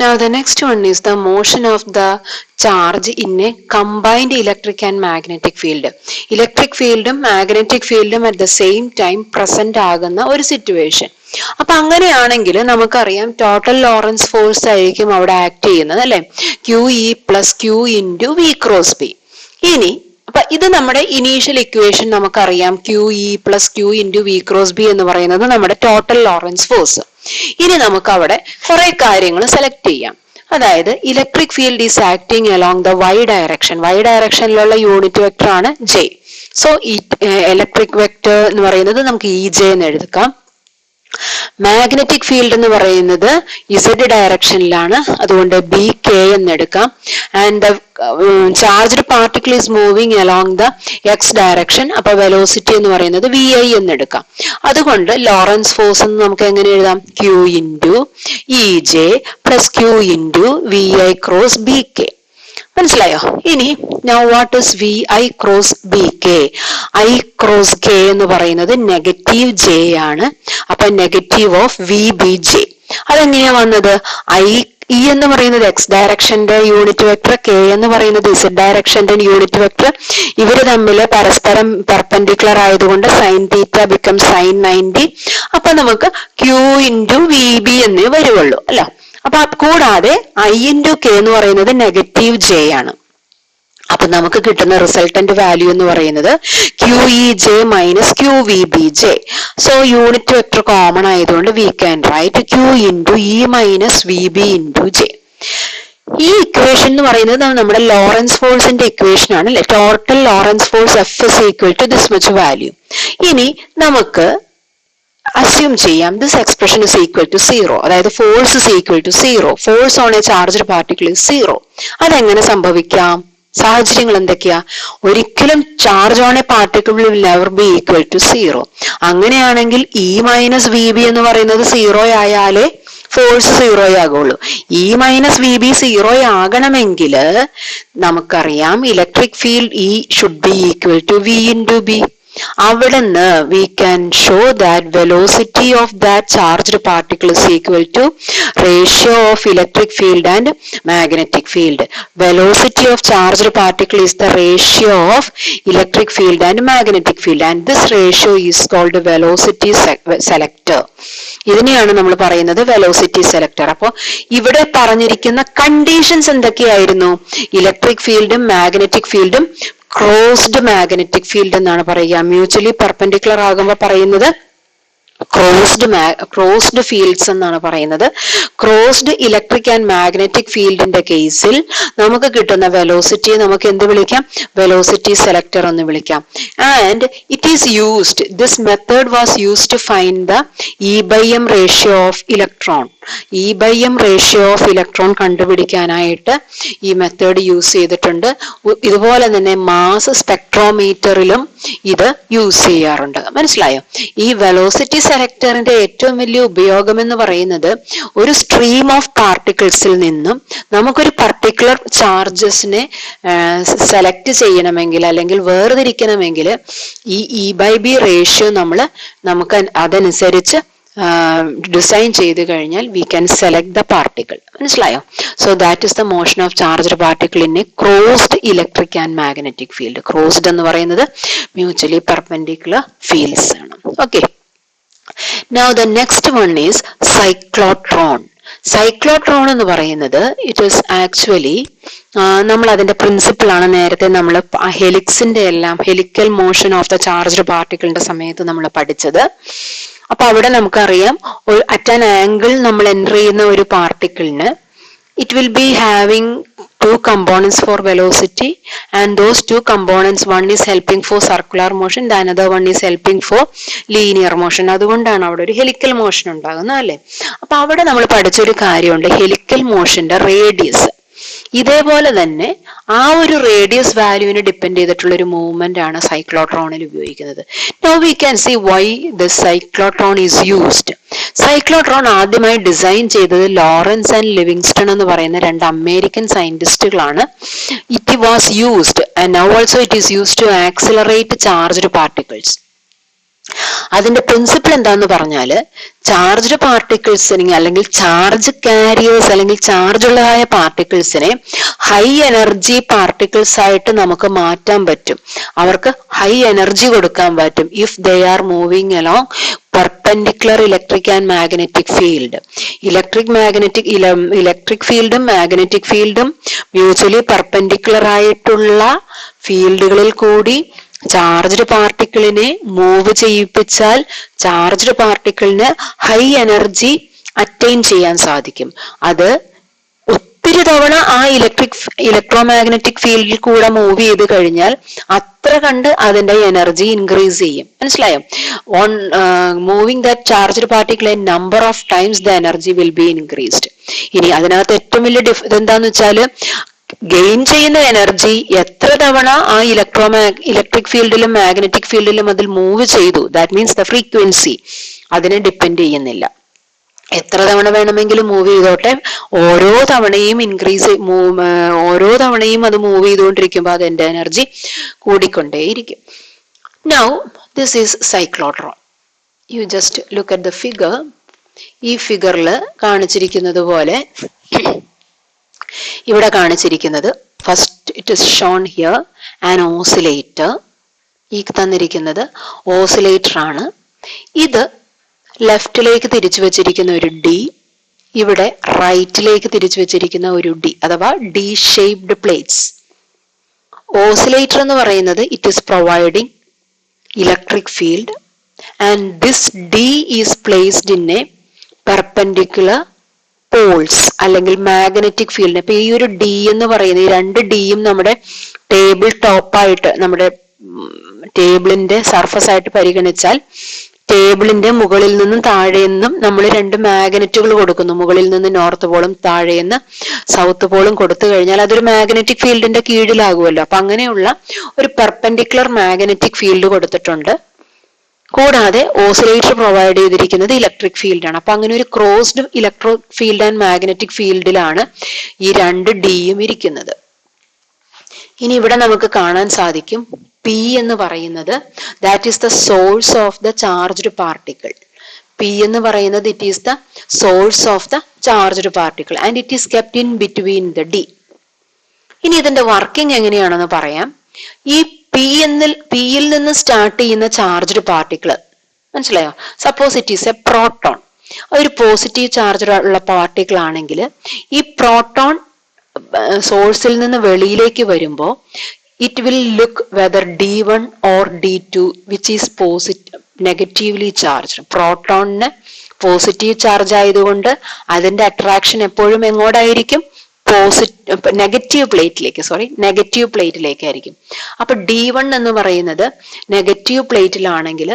Now the next one is the motion of the charge in a combined electric and magnetic field. Electric field ഉം magnetic field ഉം at the same time present ആകുന്ന ഒരു situation. അപ്പൊ അങ്ങനെയാണെങ്കിൽ നമുക്കറിയാം total Lorentz force ആയിരിക്കും അവിടെ act ചെയ്യുന്നത് അല്ലെ, Q E plus Q into V cross B. ഇനി അപ്പൊ ഇത് നമ്മുടെ ഇനീഷ്യൽ ഇക്വേഷൻ നമുക്കറിയാം, Q E plus Q into V cross B എന്ന് പറയുന്നത് നമ്മുടെ ടോട്ടൽ ലോറൻസ് ഫോഴ്സ്. ഇനി നമുക്ക് അവിടെ കുറെ കാര്യങ്ങൾ സെലക്ട് ചെയ്യാം. അതായത് electric field is acting along the Y direction. Y ഡയറക്ഷനിലുള്ള യൂണിറ്റ് വെക്ടർ ആണ് ജെ. സോ ഈ ഇലക്ട്രിക് വെക്ടർ എന്ന് പറയുന്നത് നമുക്ക് ഇ ജെ എന്ന് എഴുതാം. മാഗ്നറ്റിക് ഫീൽഡ് എന്ന് പറയുന്നത് ഇസഡ് ഡയറക്ഷനിലാണ്, അതുകൊണ്ട് ബി കെ എന്ന് എടുക്കാം. And the charged particle is moving along the X direction. അപ്പൊ വെലോസിറ്റി എന്ന് പറയുന്നത് വി ഐ എന്ന് എടുക്കാം. അതുകൊണ്ട് ലോറൻസ് ഫോഴ്സ് എന്ന് നമുക്ക് എങ്ങനെ എഴുതാം, Q into E J plus Q into V I cross B K. മനസ്സിലായോ? ഇനി now what is V I cross B K? I cross K എന്ന് പറയുന്നത് നെഗറ്റീവ് ജെ ആണ്. അപ്പൊ negative of V B J. അതെങ്ങനെയാ വന്നത്? ഇ എന്ന് പറയുന്നത് എക്സ് ഡയറക്ഷന്റെ യൂണിറ്റ് വെക്ടർ, കെ എന്ന് പറയുന്നത് ഇസഡ് ഡയറക്ഷന്റെ യൂണിറ്റ് വെക്ടർ. ഇവര് തമ്മിൽ പരസ്പരം പെർപെൻഡിക്കുലർ ആയതുകൊണ്ട് സൈൻ തീറ്റ ബിക്കം സൈൻ 90. അപ്പൊ നമുക്ക് ക്യൂ ഇൻറ്റു വി ബി എന്നേ വരുവുള്ളൂ അല്ല. അപ്പൊ കൂടാതെ ഐ ഇൻറ്റു കെ എന്ന് പറയുന്നത് നെഗറ്റീവ് ജെ ആണ്. അപ്പൊ നമുക്ക് കിട്ടുന്ന റിസൾട്ടന്റ് വാല്യൂ എന്ന് പറയുന്നത് Q E J minus Q V B J. So unit vector common ആയതുകൊണ്ട് we can write Q into E minus V B into J. ഈ ഇക്വേഷൻ എന്ന് പറയുന്നത് നമ്മുടെ ലോറൻസ് ഫോഴ്സിന്റെ ഇക്വേഷൻ ആണ് അല്ലെ. Total Lorentz force F is equal to this much value. ഇനി നമുക്ക് അസ്യൂം ചെയ്യാം this expression is equal to zero, അതായത് force is equal to zero. Force on a charged particle is zero. അതെങ്ങനെ സംഭവിക്കാം? സാഹചര്യങ്ങൾ എന്തൊക്കെയാ? ഒരിക്കലും charge on a particle will never be equal to zero. അങ്ങനെയാണെങ്കിൽ ഇ മൈനസ് വി ബി എന്ന് പറയുന്നത് zero ആയാലേ ഫോഴ്സ് സീറോ ആകുള്ളൂ. E minus V B zero ആകണമെങ്കിൽ നമുക്കറിയാം electric field E should be equal to V into B. അവിടുന്ന് we can show that velocity of that charged particle is equal to ratio of electric field and magnetic field. Velocity of charged particle is the ratio of electric field and magnetic field, and this ratio is called velocity selector. ഇതിനെയാണ് നമ്മൾ പറയുന്നത് velocity selector. അപ്പോൾ ഇവിടെ പറഞ്ഞിരിക്കുന്ന conditions എന്തൊക്കെയായിരുന്നു? Electric ഫീൽഡും magnetic ഫീൽഡും crossed magnetic field എന്നാണ് പറയുക. മ്യൂച്വലി പെർപെൻഡിക്കുലർ ആകുമ്പോൾ പറയുന്നത് ക്രോസ്ഡ് ഫീൽഡ്സ് എന്നാണ് പറയുന്നത്. ക്രോസ്ഡ് ഇലക്ട്രിക് ആൻഡ് മാഗ്നറ്റിക് ഫീൽഡിന്റെ കേസിൽ നമുക്ക് കിട്ടുന്ന വെലോസിറ്റിയെ നമുക്ക് എന്ത് വിളിക്കാം? വെലോസിറ്റി സെലക്ടർ എന്ന് വിളിക്കാം. And it is used, this method was used to find the E by M ratio of electron. E by M ratio of electron കണ്ടുപിടിക്കാനായിട്ട് ഈ മെത്തേഡ് യൂസ് ചെയ്തിട്ടുണ്ട്. ഇതുപോലെ തന്നെ മാസ് സ്പെക്ട്രോമീറ്ററിലും ഇത് യൂസ് ചെയ്യാറുണ്ട്. മനസ്സിലായോ? ഈ വെലോസിറ്റി സെലക്ടറിന്റെ ഏറ്റവും വലിയ ഉപയോഗം എന്ന് പറയുന്നത് ഒരു സ്ട്രീം ഓഫ് പാർട്ടിക്കിൾസിൽ നിന്നും നമുക്കൊരു പർട്ടിക്കുലർ ചാർജസിനെ സെലക്ട് ചെയ്യണമെങ്കിൽ അല്ലെങ്കിൽ വേർതിരിക്കണമെങ്കിൽ ഈ ഇ ബൈ ബി റേഷ്യോ നമുക്ക് അതനുസരിച്ച് ഡിസൈൻ ചെയ്ത് കഴിഞ്ഞാൽ we can select the particle. മനസ്സിലായോ? So that is the motion of charged particle in a crossed electric and magnetic field. Crossed എന്ന് പറയുന്നത് മ്യൂച്വലി പെർപെൻഡിക്കുലർ ഫീൽഡ്സ് ആണ്. Okay, now the next one is cyclotron. Cyclotron എന്ന് പറയുന്നത് it is actually നമ്മൾ അതിന്റെ principle ആണ് നേരത്തെ നമ്മൾ ഹെലിക്സിന്റെ എല്ലാം helical motion of the charged പാർട്ടിക്കിളിന്റെ സമയത്ത് നമ്മൾ പഠിച്ചത്. അപ്പൊ അവിടെ നമുക്കറിയാം അറ്റ് ആൻ ആംഗിൾ നമ്മൾ എൻ്റർ ചെയ്യുന്ന ഒരു പാർട്ടിക്കിളിന് it will be having two components for velocity, and those two components, one is helping for circular motion, the another one is helping for linear motion. അതുകൊണ്ടാണ് അവിടെ ഒരു ഹെലിക്കൽ മോഷൻ ഉണ്ടാകുന്നത് അല്ലേ. അപ്പൊ അവിടെ നമ്മൾ പഠിച്ചൊരു കാര്യമുണ്ട്, ഹെലിക്കൽ മോഷന്റെ റേഡിയസ്. ഇതേപോലെ തന്നെ ആ ഒരു റേഡിയസ് വാല്യൂവിനെ ഡിപ്പെൻഡ് ചെയ്തിട്ടുള്ള ഒരു മൂവ്മെന്റ് ആണ് സൈക്ലോട്രോണിൽ ഉപയോഗിക്കുന്നത്. Now we can see why the cyclotron is used. Cyclotron ആദ്യമായി ഡിസൈൻ ചെയ്തത് ലോറൻസ് ആൻഡ് ലിവിങ്സ്റ്റൺ എന്ന് പറയുന്ന രണ്ട് അമേരിക്കൻ സയന്റിസ്റ്റുകളാണ്. It was used and now also it is used to accelerate charged particles. അതിന്റെ പ്രിൻസിപ്പിൾ എന്താന്ന് പറഞ്ഞാല് ചാർജ്ഡ് പാർട്ടിക്കിൾസിനെ അല്ലെങ്കിൽ ചാർജ് കാരിയേഴ്സ് അല്ലെങ്കിൽ ചാർജ് ഉള്ളതായ പാർട്ടിക്കിൾസിനെ ഹൈ എനർജി പാർട്ടിക്കിൾസ് ആയിട്ട് നമുക്ക് മാറ്റാൻ പറ്റും. അവർക്ക് ഹൈ എനർജി കൊടുക്കാൻ പറ്റും if they are moving along perpendicular electric and magnetic field. Electric ഫീൽഡും മാഗ്നറ്റിക് ഫീൽഡും മ്യൂച്വലി പെർപെൻഡിക്കുലർ ആയിട്ടുള്ള ഫീൽഡുകളിൽ കൂടി ചാർജ്ഡ് പാർട്ടിക്കിളിനെ മൂവ് ചെയ്യിപ്പിച്ചാൽ ചാർജ്ഡ് പാർട്ടിക്കിളിന് ഹൈ എനർജി അറ്റൈൻ ചെയ്യാൻ സാധിക്കും. അത് ഒത്തിരി തവണ ആ ഇലക്ട്രോമാഗ്നറ്റിക് ഫീൽഡിൽ കൂടെ മൂവ് ചെയ്ത് കഴിഞ്ഞാൽ അത്ര കണ്ട് അതിന്റെ എനർജി ഇൻക്രീസ് ചെയ്യും. മനസ്സിലായോ? On moving that charged particle A number of times the energy will be increased. ഇനി അതിനകത്ത് ഏറ്റവും വലിയ ഇതെന്താന്ന് വെച്ചാല് ഗെയിൻ ചെയ്യുന്ന എനർജി എത്ര തവണ ആ ഇലക്ട്രിക് ഫീൽഡിലും മാഗ്നറ്റിക് ഫീൽഡിലും അതിൽ മൂവ് ചെയ്തു, ദാറ്റ് മീൻസ് ദ ഫ്രീക്വൻസി, അതിനെ ഡിപ്പെൻഡ് ചെയ്യുന്നില്ല. എത്ര തവണ വേണമെങ്കിലും മൂവ് ചെയ്തോട്ടെ, ഓരോ തവണയും ഓരോ തവണയും അത് മൂവ് ചെയ്തുകൊണ്ടിരിക്കുമ്പോൾ അതിന്റെ എനർജി കൂടിക്കൊണ്ടേയിരിക്കും. Now this is cyclotron. You just look at the figure. ഈ ഫിഗറിൽ കാണിച്ചിരിക്കുന്നത് പോലെ ഇവിടെ കാണിച്ചിരിക്കുന്നത് first it is shown here an oscillator. ഈ തന്നിരിക്കുന്നത് ഓസിലേറ്റർ ആണ്. ഇത് ലെഫ്റ്റിലേക്ക് തിരിച്ചു വെച്ചിരിക്കുന്ന ഒരു ഡി, ഇവിടെ റൈറ്റിലേക്ക് തിരിച്ചു വെച്ചിരിക്കുന്ന ഒരു ഡി, അഥവാ ഡി ഷേപ്ഡ് പ്ലേറ്റ്സ്. ഓസിലേറ്റർ എന്ന് പറയുന്നത് it is providing electric field and this D is placed in a perpendicular poles അല്ലെങ്കിൽ മാഗ്നറ്റിക് ഫീൽഡ്. അപ്പൊ ഈ ഒരു ഡി എന്ന് പറയുന്നത്, ഈ രണ്ട് ഡിയും നമ്മുടെ ടേബിൾ ടോപ്പായിട്ട്, നമ്മുടെ ടേബിളിന്റെ സർഫസ് ആയിട്ട് പരിഗണിച്ചാൽ ടേബിളിന്റെ മുകളിൽ നിന്നും താഴെ നിന്നും നമ്മൾ രണ്ട് മാഗ്നറ്റുകൾ കൊടുക്കുന്നു. മുകളിൽ നിന്ന് നോർത്ത് പോളും താഴെ നിന്ന് സൗത്ത് പോളും കൊടുത്തു കഴിഞ്ഞാൽ അതൊരു മാഗ്നറ്റിക് ഫീൽഡിന്റെ കീഴിലാകുമല്ലോ. അപ്പൊ അങ്ങനെയുള്ള ഒരു പെർപെൻഡിക്കുലർ മാഗ്നറ്റിക് ഫീൽഡ് കൊടുത്തിട്ടുണ്ട്. കൂടാതെ ഓസിലേറ്റർ പ്രൊവൈഡ് ചെയ്തിരിക്കുന്നത് ഇലക്ട്രിക് ഫീൽഡാണ്. അപ്പൊ അങ്ങനെ ഒരു crossed electric field and magnetic ഫീൽഡിലാണ് ഈ രണ്ട് ഡിയും ഇരിക്കുന്നത്. ഇനി ഇവിടെ നമുക്ക് കാണാൻ സാധിക്കും പി എന്ന് പറയുന്നത് that is the source of the charged particle. P എന്ന് പറയുന്നത് it is the source of the charged particle and it is kept in between the D. ഇനി ഇതിന്റെ വർക്കിംഗ് എങ്ങനെയാണെന്ന് പറയാം. ഈ പിയിൽ നിന്ന് സ്റ്റാർട്ട് ചെയ്യുന്ന ചാർജ്ഡ് പാർട്ടിക്കിൾ മനസ്സിലായോ? Suppose it is A proton. ഒരു പോസിറ്റീവ് ചാർജ് ഉള്ള പാർട്ടിക്കിൾ ആണെങ്കിൽ ഈ പ്രോട്ടോൺ സോഴ്സിൽ നിന്ന് വെളിയിലേക്ക് വരുമ്പോൾ it will look whether D1 or D2 which is negatively charged. പ്രോട്ടോണിന് പോസിറ്റീവ് ചാർജ് ആയതുകൊണ്ട് അതിന്റെ അട്രാക്ഷൻ എപ്പോഴും എങ്ങോട്ടായിരിക്കും? നെഗറ്റീവ് പ്ലേറ്റിലേക്കായിരിക്കും. അപ്പൊ D1 എന്ന് പറയുന്നത് നെഗറ്റീവ് പ്ലേറ്റിലാണെങ്കിൽ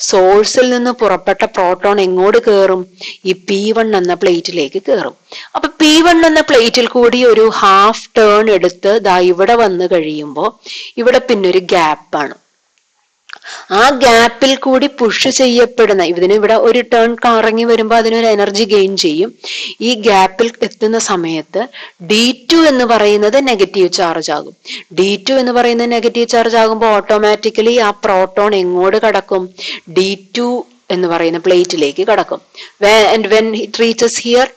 സോഴ്സിൽ നിന്ന് പുറപ്പെട്ട പ്രോട്ടോൺ എങ്ങോട്ട് കയറും? ഈ P1 എന്ന പ്ലേറ്റിലേക്ക് കയറും. അപ്പൊ P1 എന്ന പ്ലേറ്റിൽ കൂടി ഒരു ഹാഫ് ടേൺ എടുത്ത് ദാ ഇവിടെ വന്നു കഴിയുമ്പോൾ ഇവിടെ പിന്നൊരു ഗ്യാപ്പാണ്. ആ ഗ്യാപ്പിൽ കൂടി പുഷ് ചെയ്യപ്പെടുന്ന ഇവിടെ ഒരു ടേൺ കറങ്ങി വരുമ്പോൾ അതിനൊരു എനർജി ഗെയിൻ ചെയ്യും. ഈ ഗ്യാപ്പിൽ എത്തുന്ന സമയത്ത് D2 എന്ന് പറയുന്നത് നെഗറ്റീവ് ചാർജ് ആകും. D2 എന്ന് പറയുന്നത് നെഗറ്റീവ് ചാർജ് ആകുമ്പോൾ ഓട്ടോമാറ്റിക്കലി ആ പ്രോട്ടോൺ എങ്ങോട്ട് കടക്കും? D2 എന്ന് പറയുന്ന പ്ലേറ്റിലേക്ക് കടക്കും. when it reaches here,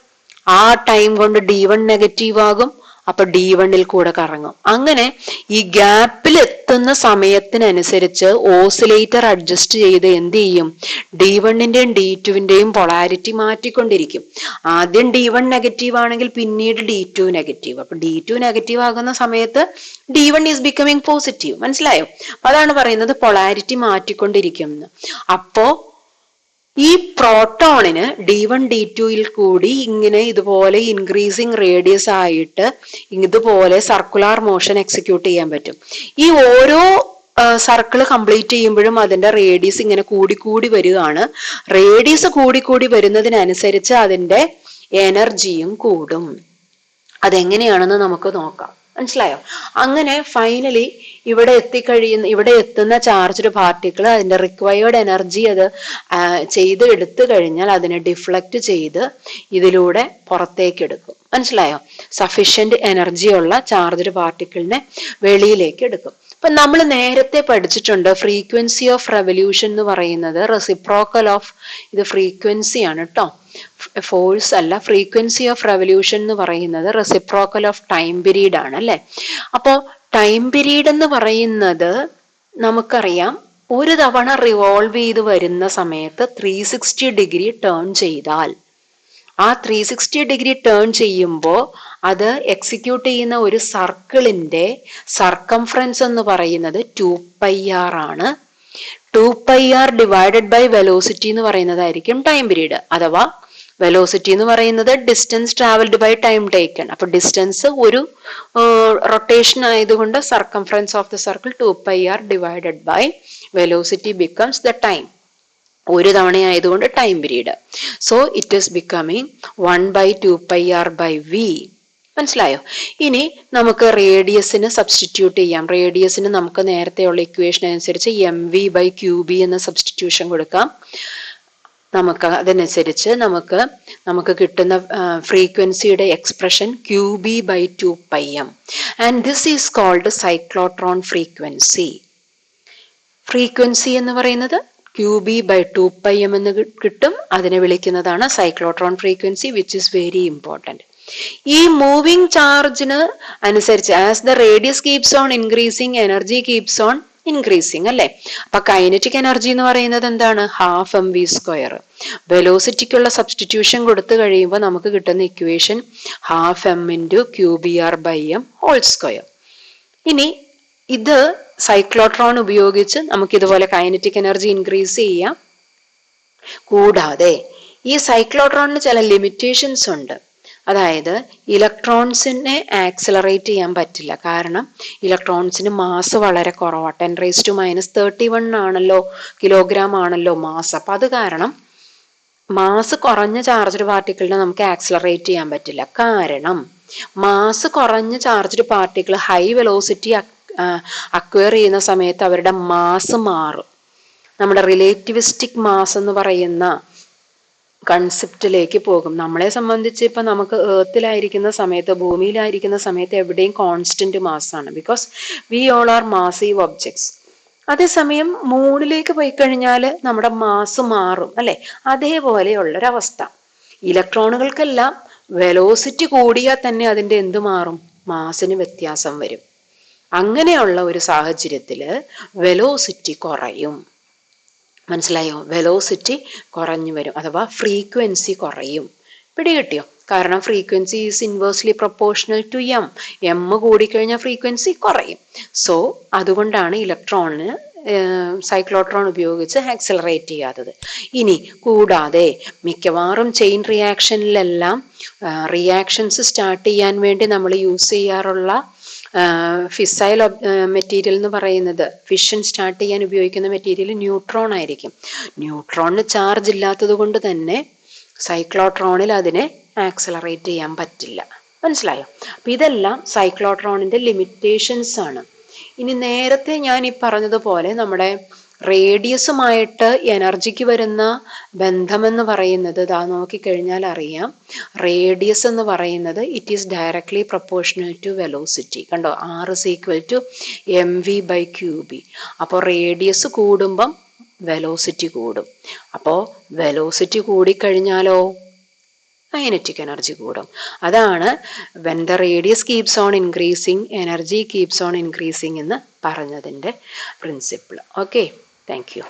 ആ ടൈം കൊണ്ട് D1 നെഗറ്റീവ് ആകും. അപ്പൊ D1ൽ കൂടെ കറങ്ങും. അങ്ങനെ ഈ ഗ്യാപ്പിൽ എത്തുന്ന സമയത്തിനനുസരിച്ച് ഓസിലേറ്റർ അഡ്ജസ്റ്റ് ചെയ്ത് എന്ത് ചെയ്യും? D1ന്റെയും D2വിന്റെയും പൊളാരിറ്റി മാറ്റിക്കൊണ്ടിരിക്കും. ആദ്യം D1 നെഗറ്റീവ് ആണെങ്കിൽ പിന്നീട് D2 നെഗറ്റീവ്. അപ്പൊ D2 നെഗറ്റീവ് ആകുന്ന സമയത്ത് D1 ഈസ് ബിക്കമിങ് പോസിറ്റീവ്. മനസ്സിലായോ? അപ്പൊ അതാണ് പറയുന്നത് പൊളാരിറ്റി മാറ്റിക്കൊണ്ടിരിക്കും. അപ്പോ ഈ പ്രോട്ടോണിന് D1 D2ൽ കൂടി ഇങ്ങനെ ഇതുപോലെ ഇൻക്രീസിങ് റേഡിയസ് ആയിട്ട് ഇതുപോലെ സർക്കുലർ മോഷൻ എക്സിക്യൂട്ട് ചെയ്യാൻ പറ്റും. ഈ ഓരോ സർക്കിൾ കംപ്ലീറ്റ് ചെയ്യുമ്പോഴും അതിന്റെ റേഡിയസ് ഇങ്ങനെ കൂടിക്കൂടി വരികയാണ്. റേഡിയസ് കൂടിക്കൂടി വരുന്നതിനനുസരിച്ച് അതിന്റെ എനർജിയും കൂടും. അതെങ്ങനെയാണെന്ന് നമുക്ക് നോക്കാം. മനസ്സിലായോ? അങ്ങനെ ഫൈനലി ഇവിടെ എത്തുന്ന ചാർജ്ഡ് പാർട്ടിക്കിൾ അതിന്റെ റിക്വയർഡ് എനർജി അത് എടുത്തു കഴിഞ്ഞാൽ അതിനെ ഡിഫ്ലക്ട് ചെയ്ത് ഇതിലൂടെ പുറത്തേക്ക് എടുക്കും. മനസ്സിലായോ? സഫിഷ്യന്റ് എനർജി ഉള്ള ചാർജ്ഡ് പാർട്ടിക്കിളിനെ വെളിയിലേക്ക് എടുക്കും. ഇപ്പൊ നമ്മൾ നേരത്തെ പഠിച്ചിട്ടുണ്ട് ഫ്രീക്വൻസി ഓഫ് റെവല്യൂഷൻ എന്ന് പറയുന്നത് റെസിപ്രോക്കൽ ഓഫ്, ഇത് ഫ്രീക്വൻസി ആണ് കേട്ടോ, ഫോഴ്സ് അല്ല. ഫ്രീക്വൻസി ഓഫ് റെവല്യൂഷൻ എന്ന് പറയുന്നത് റെസിപ്രോക്കൽ ഓഫ് ടൈം പീരീഡ് ആണ് അല്ലെ. അപ്പോ ടൈം പീരീഡ് എന്ന് പറയുന്നത് നമുക്കറിയാം, ഒരു തവണ റിവോൾവ് ചെയ്ത് വരുന്ന സമയത്ത് 360 ഡിഗ്രി ടേൺ ചെയ്താൽ, ആ 360 ഡിഗ്രി ടേൺ ചെയ്യുമ്പോൾ അത് എക്സിക്യൂട്ട് ചെയ്യുന്ന ഒരു സർക്കിളിന്റെ സർക്കംഫറൻസ് എന്ന് പറയുന്നത് 2πr ആണ്. 2πr ഡിവൈഡഡ് ബൈ വെലോസിറ്റി എന്ന് പറയുന്നതായിരിക്കും ടൈം പീരീഡ്. അഥവാ വെലോസിറ്റി എന്ന് പറയുന്നത് distance travelled by time taken. അപ്പൊ ഡിസ്റ്റൻസ് ഒരു റൊട്ടേഷൻ ആയതുകൊണ്ട് circumference of the circle 2πr divided by velocity becomes the time. ഒരു തവണ ആയതുകൊണ്ട് time period. So it is becoming 1/2πr/v. മനസ്സിലായോ? ഇനി നമുക്ക് റേഡിയസിന് സബ്സ്റ്റിറ്റ്യൂട്ട് ചെയ്യാം. റേഡിയസിന് നമുക്ക് നേരത്തെയുള്ള ഇക്വേഷൻ അനുസരിച്ച് mv/qb എന്ന സബ്സ്റ്റിറ്റ്യൂഷൻ കൊടുക്കാം. നമുക്ക് അതനുസരിച്ച് നമുക്ക് കിട്ടുന്ന ഫ്രീക്വൻസിയുടെ expression qb/2πm, and this is called cyclotron frequency. Frequency എന്ന് പറയുന്നത് qb/2πm എന്ന് കിട്ടും. അതിനെ വിളിക്കുന്നതാണ് cyclotron frequency, which is very important. ഈ മൂവിങ് ചാർജിന് അനുസരിച്ച് as the radius keeps on increasing, energy keeps on increasing അല്ലെ. അപ്പൊ കൈനറ്റിക് എനർജി എന്ന് പറയുന്നത് എന്താണ്? 12mv². വെലോസിറ്റിക്കുള്ള സബ്സ്റ്റിറ്റ്യൂഷൻ കൊടുത്തു കഴിയുമ്പോൾ നമുക്ക് കിട്ടുന്ന ഇക്വേഷൻ 12m × qbr/m². ഇനി ഇത് സൈക്ലോട്രോൺ ഉപയോഗിച്ച് നമുക്ക് ഇതുപോലെ കൈനറ്റിക് എനർജി ഇൻക്രീസ് ചെയ്യാം. കൂടാതെ ഈ സൈക്ലോട്രോണിന് ചില ലിമിറ്റേഷൻസ് ഉണ്ട്. അതായത് ഇലക്ട്രോൺസിനെ ആക്സിലറേറ്റ് ചെയ്യാൻ പറ്റില്ല. കാരണം ഇലക്ട്രോൺസിന് മാസ് വളരെ കുറവാണ്. 10⁻³ ആണല്ലോ, കിലോഗ്രാം ആണല്ലോ മാസ്. അപ്പൊ അത് കാരണം മാസ് കുറഞ്ഞ ചാർജ്ഡ് പാർട്ടിക്കിളിനെ നമുക്ക് ആക്സിലറേറ്റ് ചെയ്യാൻ പറ്റില്ല. കാരണം മാസ് കുറഞ്ഞ charged particle high velocity acquire ചെയ്യുന്ന സമയത്ത് അവരുടെ മാസ് മാറും. നമ്മുടെ റിലേറ്റിവിസ്റ്റിക് മാസ് എന്ന് പറയുന്ന കൺസെപ്റ്റിലേക്ക് പോകും. നമ്മളെ സംബന്ധിച്ച് ഇപ്പൊ നമുക്ക് ഏർത്തിലായിരിക്കുന്ന സമയത്ത്, ഭൂമിയിലായിരിക്കുന്ന സമയത്ത് എവിടെയും കോൺസ്റ്റന്റ് മാസ് ആണ്. Because we all are massive objects. അതേസമയം മൂണിലേക്ക് പോയി കഴിഞ്ഞാൽ നമ്മുടെ മാസ് മാറും അല്ലെ. അതേപോലെയുള്ളൊരവസ്ഥ ഇലക്ട്രോണുകൾക്കെല്ലാം വെലോസിറ്റി കൂടിയാൽ തന്നെ അതിന്റെ എന്ത് മാറും? മാസിന് വ്യത്യാസം വരും. അങ്ങനെയുള്ള ഒരു സാഹചര്യത്തില് വെലോസിറ്റി കുറയും. മനസ്സിലായോ? വെലോസിറ്റി കുറഞ്ഞു വരും, അഥവാ ഫ്രീക്വൻസി കുറയും. പിടികിട്ടിയോ? കാരണം frequency is inversely proportional to M കൂടിക്കഴിഞ്ഞാൽ ഫ്രീക്വൻസി കുറയും. സോ അതുകൊണ്ടാണ് ഇലക്ട്രോണിന് സൈക്ലോട്രോൺ ഉപയോഗിച്ച് ആക്സിലറേറ്റ് ചെയ്യാത്തത്. ഇനി കൂടാതെ മിക്കവാറും ചെയിൻ റിയാക്ഷനിലെല്ലാം റിയാക്ഷൻസ് സ്റ്റാർട്ട് ചെയ്യാൻ വേണ്ടി നമ്മൾ യൂസ് ചെയ്യാറുള്ള ഫിസൈൽ മെറ്റീരിയൽ എന്ന് പറയുന്നത്, ഫിഷൻ സ്റ്റാർട്ട് ചെയ്യാൻ ഉപയോഗിക്കുന്ന മെറ്റീരിയൽ ന്യൂട്രോൺ ആയിരിക്കും. ന്യൂട്രോണിന് ചാർജ് ഇല്ലാത്തത് കൊണ്ട് തന്നെ സൈക്ലോട്രോണിൽ അതിനെ ആക്സിലറേറ്റ് ചെയ്യാൻ പറ്റില്ല. മനസ്സിലായോ? അപ്പൊ ഇതെല്ലാം സൈക്ലോട്രോണിന്റെ ലിമിറ്റേഷൻസ് ആണ്. ഇനി നേരത്തെ ഞാൻ ഈ പറഞ്ഞതുപോലെ നമ്മുടെ റേഡിയസുമായിട്ട് എനർജിക്ക് വരുന്ന ബന്ധമെന്ന് പറയുന്നത് ഇതാ നോക്കിക്കഴിഞ്ഞാൽ അറിയാം. റേഡിയസ് എന്ന് പറയുന്നത് it is directly proportional to velocity. കണ്ടോ? R = mv/qb. അപ്പോൾ റേഡിയസ് കൂടുമ്പം വെലോസിറ്റി കൂടും. അപ്പോൾ വെലോസിറ്റി കൂടിക്കഴിഞ്ഞാലോ കൈനറ്റിക് എനർജി കൂടും. അതാണ് when the radius keeps on increasing, energy keeps on increasing എന്ന് പറഞ്ഞതിൻ്റെ പ്രിൻസിപ്പിൾ. Okay, thank you.